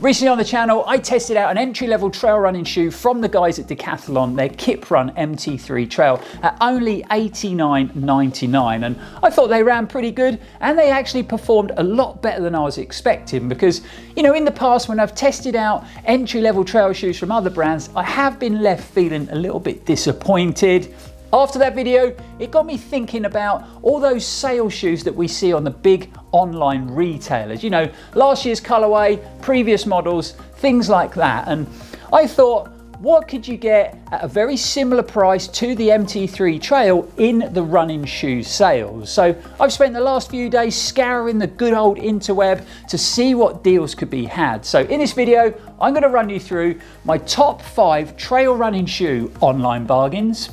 Recently on the channel, I tested out an entry-level trail running shoe from the guys at Decathlon, their KIPRUN MT3 TRAIL, at only $89.99, and I thought they ran pretty good, and they actually performed a lot better than I was expecting, because, you know, in the past when I've tested out entry-level trail shoes from other brands, I have been left feeling a little bit disappointed. After that video, it got me thinking about all those sale shoes that we see on the big online retailers. You know, last year's colorway, previous models, things like that. And I thought, what could you get at a very similar price to the MT3 Trail in the running shoe sales? So I've spent the last few days scouring the good old interweb to see what deals could be had. So in this video, I'm going to run you through my top 5 trail running shoe online bargains.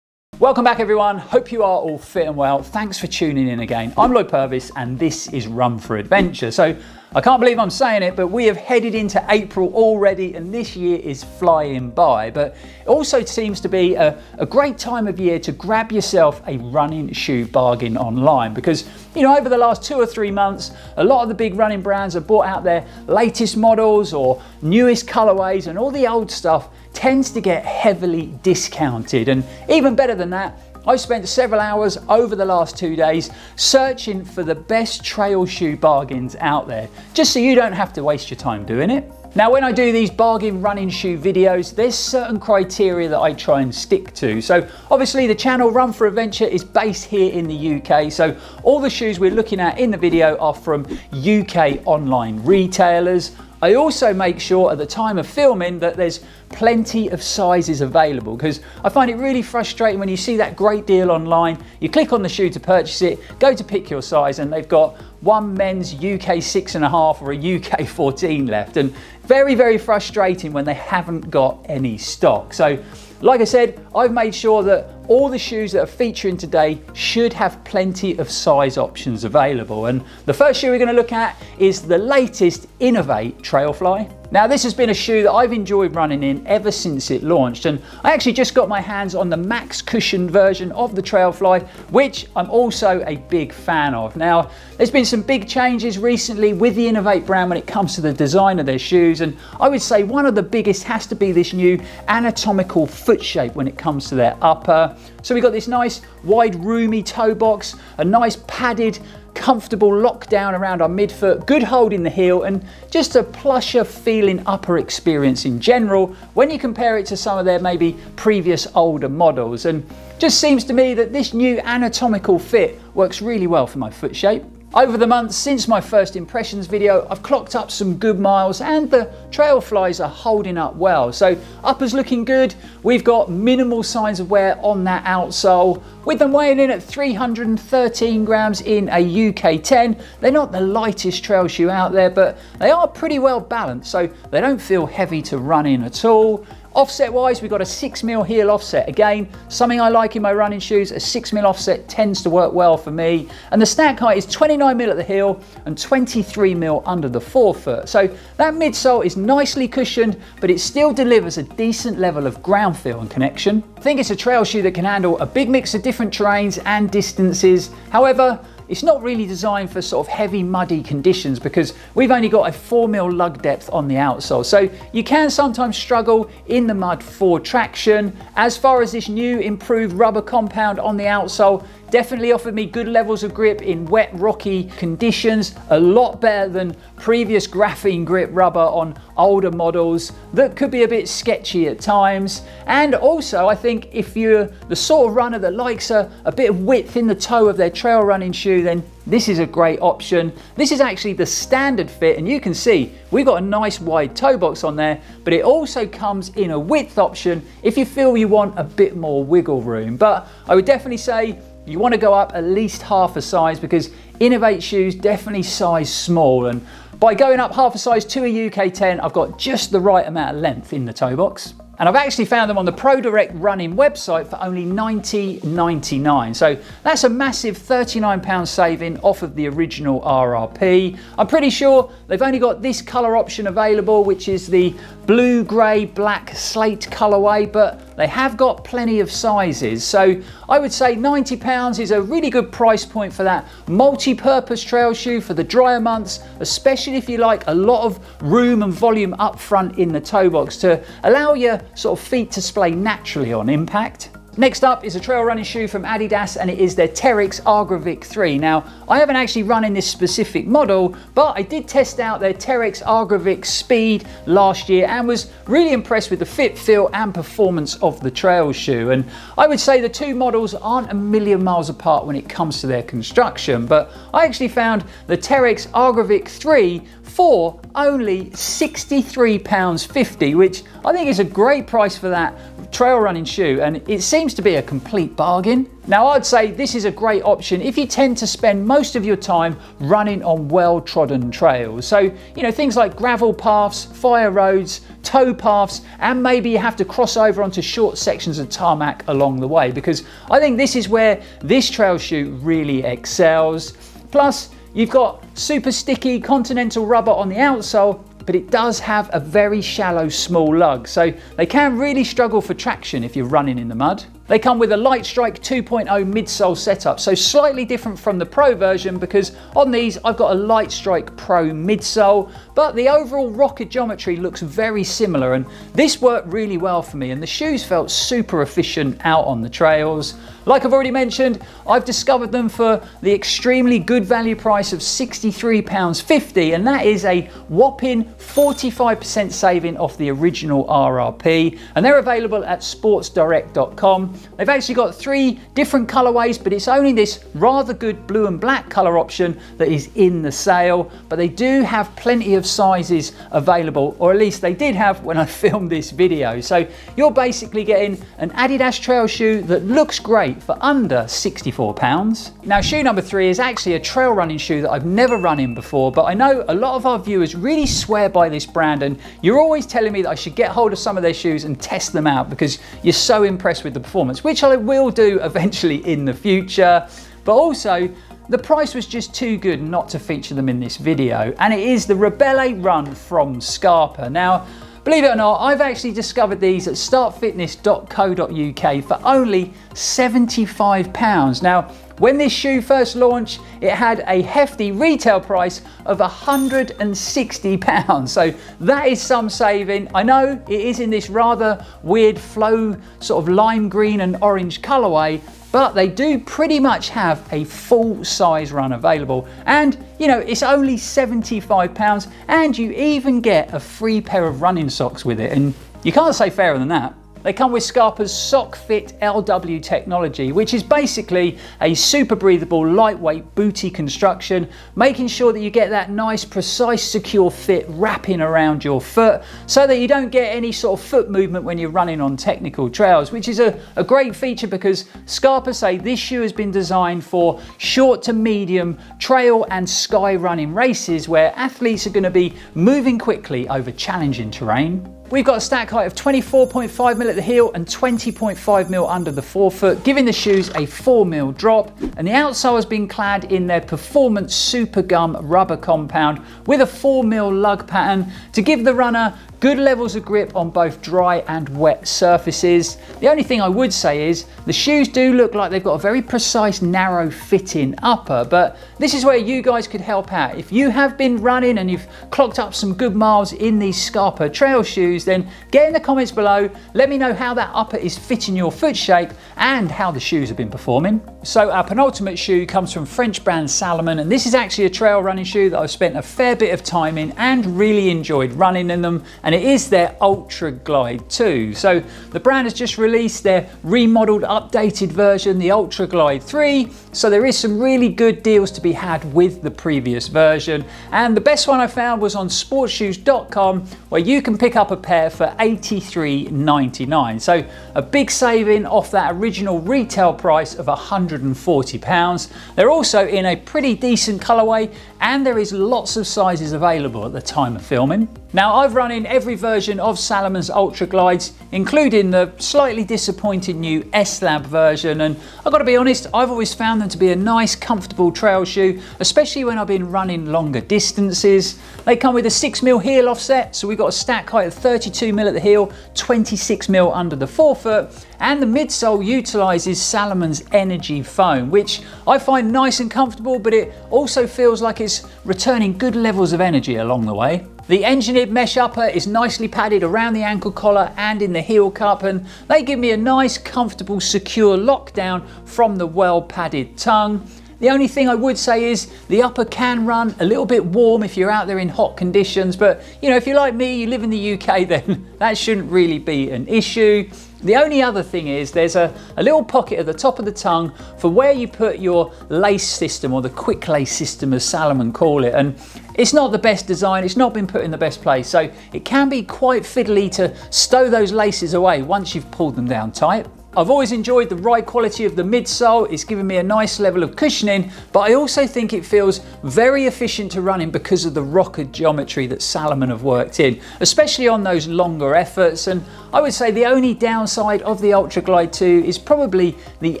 Welcome back everyone, hope you are all fit and well. Thanks for tuning in again. I'm Lloyd Purvis and this is Run4Adventure. So I can't believe I'm saying it, but we have headed into April already and this year is flying by. But it also seems to be a great time of year to grab yourself a running shoe bargain online, because, you know, over the last 2 or 3 months, a lot of the big running brands have brought out their latest models or newest colorways, and all the old stuff tends to get heavily discounted. And even better than that, I've spent several hours over the last 2 days searching for the best trail shoe bargains out there, just so you don't have to waste your time doing it. Now, when I do these bargain running shoe videos, there's certain criteria that I try and stick to. So obviously the channel Run4Adventure is based here in the UK. So all the shoes we're looking at in the video are from UK online retailers. I also make sure at the time of filming that there's plenty of sizes available, because I find it really frustrating when you see that great deal online, you click on the shoe to purchase it, go to pick your size, and they've got one men's UK 6.5 or a UK 14 left, and very, very frustrating when they haven't got any stock. So like I said, I've made sure that all the shoes that are featuring today should have plenty of size options available. And the first shoe we're going to look at is the latest INOV8 Trailfly. Now, this has been a shoe that I've enjoyed running in ever since it launched, and I actually just got my hands on the max cushion version of the Trailfly, which I'm also a big fan of. Now, there's been some big changes recently with the INOV8 brand when it comes to the design of their shoes, and I would say one of the biggest has to be this new anatomical foot shape when it comes to their upper. So we've got this nice wide roomy toe box, a nice padded comfortable lockdown around our midfoot, good hold in the heel, and just a plusher feeling upper experience in general when you compare it to some of their maybe previous older models. And just seems to me that this new anatomical fit works really well for my foot shape. Over the months since my first impressions video, I've clocked up some good miles and the Trailflies are holding up well. So upper's looking good. We've got minimal signs of wear on that outsole. With them weighing in at 313 grams in a UK 10, they're not the lightest trail shoe out there, but they are pretty well balanced, so they don't feel heavy to run in at all. Offset wise, we've got a 6mm heel offset. Again, something I like in my running shoes. A 6mm offset tends to work well for me. And the stack height is 29mm at the heel and 23mm under the forefoot. So that midsole is nicely cushioned, but it still delivers a decent level of ground feel and connection. I think it's a trail shoe that can handle a big mix of different terrains and distances. However, it's not really designed for sort of heavy muddy conditions, because we've only got a 4mm lug depth on the outsole, so you can sometimes struggle in the mud for traction. As far as this new improved rubber compound on the outsole, definitely offered me good levels of grip in wet, rocky conditions, a lot better than previous graphene grip rubber on older models that could be a bit sketchy at times. And also, I think if you're the sort of runner that likes a bit of width in the toe of their trail running shoe, then this is a great option. This is actually the standard fit, and you can see we've got a nice wide toe box on there, but it also comes in a width option if you feel you want a bit more wiggle room. But I would definitely say you want to go up at least half a size, because INOV8 shoes definitely size small, and by going up half a size to a UK 10, I've got just the right amount of length in the toe box. And I've actually found them on the ProDirect running website for only $90.99. So that's a massive £39 saving off of the original RRP. I'm pretty sure they've only got this colour option available, which is the blue, grey, black, slate colourway, but they have got plenty of sizes. So I would say £90 is a really good price point for that multi-purpose trail shoe for the drier months, especially if you like a lot of room and volume up front in the toe box to allow your sort of feet to splay naturally on impact. Next up is a trail running shoe from Adidas, and it is their Terrex Agravic 3. Now, I haven't actually run in this specific model, but I did test out their Terrex Agravic Speed last year and was really impressed with the fit, feel and performance of the trail shoe. And I would say the two models aren't a million miles apart when it comes to their construction, but I actually found the Terrex Agravic 3 for only £63.50, which I think is a great price for that trail running shoe, and it seems to be a complete bargain. Now, I'd say this is a great option if you tend to spend most of your time running on well-trodden trails. So, you know, things like gravel paths, fire roads, tow paths, and maybe you have to cross over onto short sections of tarmac along the way, because I think this is where this trail shoe really excels. Plus, you've got super sticky Continental rubber on the outsole, but it does have a very shallow small lug, so they can really struggle for traction if you're running in the mud. They come with a Light Strike 2.0 midsole setup, so slightly different from the Pro version, because on these I've got a Light Strike Pro midsole, but the overall rocket geometry looks very similar, and this worked really well for me, and the shoes felt super efficient out on the trails. Like I've already mentioned, I've discovered them for the extremely good value price of £63.50, and that is a whopping 45% saving off the original RRP, and they're available at sportsdirect.com. They've actually got 3 different colorways, but it's only this rather good blue and black color option that is in the sale, but they do have plenty of sizes available, or at least they did have when I filmed this video. So you're basically getting an Adidas trail shoe that looks great for under £64. Now, shoe number 3 is actually a trail running shoe that I've never run in before, but I know a lot of our viewers really swear by this brand, and you're always telling me that I should get hold of some of their shoes and test them out because you're so impressed with the performance, which I will do eventually in the future. But also, the price was just too good not to feature them in this video, and it is the Ribelle Run from Scarpa. Now, believe it or not, I've actually discovered these at startfitness.co.uk for only £75. Now, when this shoe first launched, it had a hefty retail price of £160. So that is some saving. I know it is in this rather weird flow, sort of lime green and orange colorway, but they do pretty much have a full size run available. And you know, it's only £75, and you even get a free pair of running socks with it. And you can't say fairer than that. They come with Scarpa's SockFit LW technology, which is basically a super breathable, lightweight, booty construction, making sure that you get that nice, precise, secure fit wrapping around your foot so that you don't get any sort of foot movement when you're running on technical trails, which is a great feature because Scarpa say this shoe has been designed for short to medium trail and sky running races where athletes are going to be moving quickly over challenging terrain. We've got a stack height of 24.5mm at the heel and 20.5mm under the forefoot, giving the shoes a 4mm drop, and the outsole has been clad in their Performance Super Gum rubber compound with a 4mm lug pattern to give the runner good levels of grip on both dry and wet surfaces. The only thing I would say is the shoes do look like they've got a very precise, narrow fitting upper, but this is where you guys could help out. If you have been running and you've clocked up some good miles in these Scarpa trail shoes, then get in the comments below, let me know how that upper is fitting your foot shape and how the shoes have been performing. So our penultimate shoe comes from French brand Salomon, and this is actually a trail running shoe that I've spent a fair bit of time in and really enjoyed running in them, and it is their Ultra Glide 2. So the brand has just released their remodeled, updated version, the Ultra Glide 3, so there is some really good deals to be had with the previous version, and the best one I found was on sportshoes.com, where you can pick up a pair for £83.99, so a big saving off that original retail price of £140. They're also in a pretty decent colorway, and there is lots of sizes available at the time of filming. Now, I've run in every version of Salomon's Ultra Glides, including the slightly disappointing new S-Lab version, and I've got to be honest, I've always found them to be a nice, comfortable trail shoe, especially when I've been running longer distances. They come with a 6mm heel offset, so we've got a stack height of 32mm at the heel, 26mm under the forefoot, and the midsole utilises Salomon's Energy foam, which I find nice and comfortable, but it also feels like it's returning good levels of energy along the way. The engineered mesh upper is nicely padded around the ankle collar and in the heel cup, and they give me a nice, comfortable, secure lockdown from the well-padded tongue. The only thing I would say is the upper can run a little bit warm if you're out there in hot conditions, but you know, if you're like me, you live in the UK, then that shouldn't really be an issue. The only other thing is there's a little pocket at the top of the tongue for where you put your lace system, or the quick lace system as Salomon call it, and it's not the best design, it's not been put in the best place, so it can be quite fiddly to stow those laces away once you've pulled them down tight. I've always enjoyed the ride quality of the midsole. It's given me a nice level of cushioning, but I also think it feels very efficient to run in because of the rocker geometry that Salomon have worked in, especially on those longer efforts. And I would say the only downside of the Ultra Glide 2 is probably the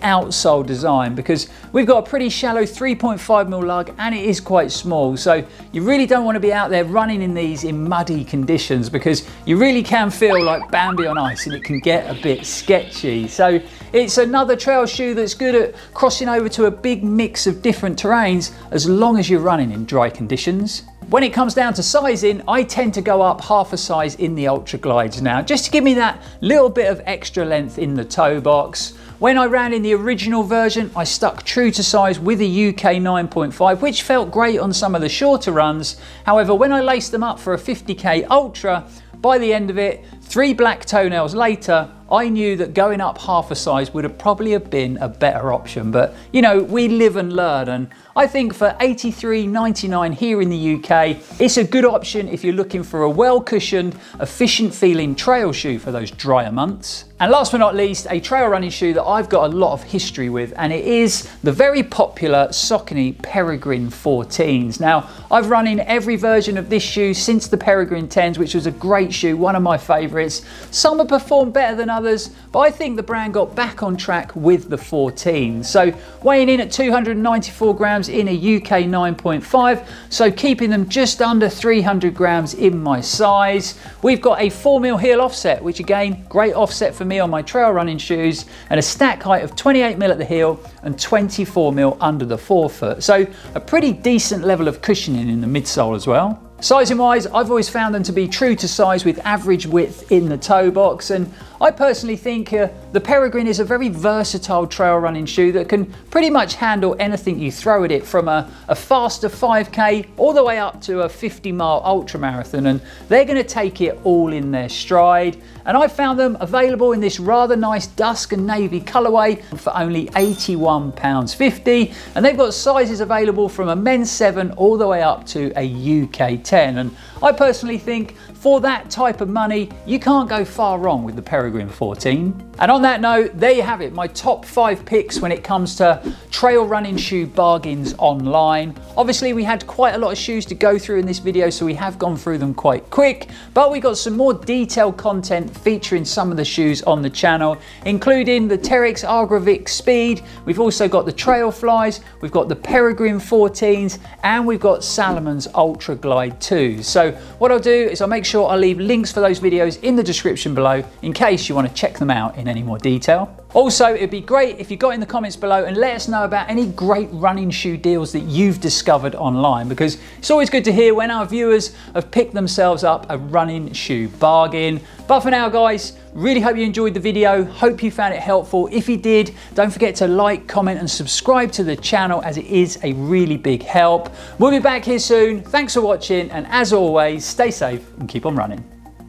outsole design, because we've got a pretty shallow 3.5mm lug and it is quite small. So you really don't want to be out there running in these in muddy conditions, because you really can feel like Bambi on ice and it can get a bit sketchy. So it's another trail shoe that's good at crossing over to a big mix of different terrains as long as you're running in dry conditions. When it comes down to sizing, I tend to go up half a size in the Ultra Glides now, just to give me that little bit of extra length in the toe box. When I ran in the original version, I stuck true to size with a UK 9.5, which felt great on some of the shorter runs. However, when I laced them up for a 50k Ultra, by the end of it, 3 black toenails later, I knew that going up half a size would have probably been a better option. But you know, we live and learn, and I think for $83.99 here in the UK, it's a good option if you're looking for a well-cushioned, efficient feeling trail shoe for those drier months. And last but not least, a trail running shoe that I've got a lot of history with, and it is the very popular Saucony Peregrine 14s. Now, I've run in every version of this shoe since the Peregrine 10s, which was a great shoe, one of my favourites. Some have performed better than others, but I think the brand got back on track with the 14s. So weighing in at 294 grams in a UK 9.5, so keeping them just under 300 grams in my size. We've got a 4mm heel offset, which again, great offset for me on my trail running shoes, and a stack height of 28mm at the heel and 24mm under the forefoot. So a pretty decent level of cushioning in the midsole as well. Sizing wise, I've always found them to be true to size with average width in the toe box, and I personally think the Peregrine is a very versatile trail running shoe that can pretty much handle anything you throw at it, from a faster 5k all the way up to a 50-mile ultra marathon, and they're going to take it all in their stride. And I found them available in this rather nice dusk and navy colourway for only £81.50, and they've got sizes available from a men's 7 all the way up to a UK 10. And I personally think for that type of money, you can't go far wrong with the Peregrine 14. And on that note, there you have it, my top 5 picks when it comes to trail running shoe bargains online. Obviously, we had quite a lot of shoes to go through in this video, so we have gone through them quite quick, but we got some more detailed content featuring some of the shoes on the channel, including the Terrex Agravic Speed. We've also got the Trailflies, we've got the Peregrine 14s, and we've got Salomon's Ultra Glide 2. So what I'll do is I'll make sure I leave links for those videos in the description below in case you want to check them out in any more detail. Also, it'd be great if you got in the comments below and let us know about any great running shoe deals that you've discovered online, because it's always good to hear when our viewers have picked themselves up a running shoe bargain. But for now, guys, really hope you enjoyed the video. Hope you found it helpful. If you did, don't forget to like, comment and subscribe to the channel, as it is a really big help. We'll be back here soon. Thanks for watching, and as always, stay safe and keep on running.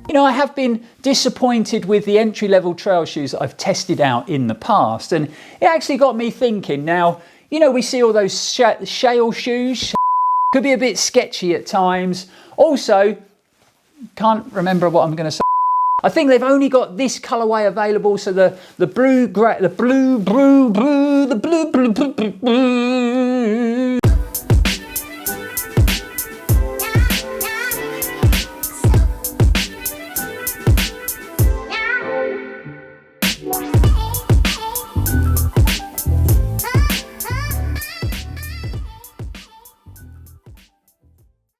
You know, I have been disappointed with the entry-level trail shoes that I've tested out in the past, and it actually got me thinking. Now, you know, we see all those shale shoes, could be a bit sketchy at times. Also, can't remember what I'm going to say. I think they've only got this colourway available, so the blue,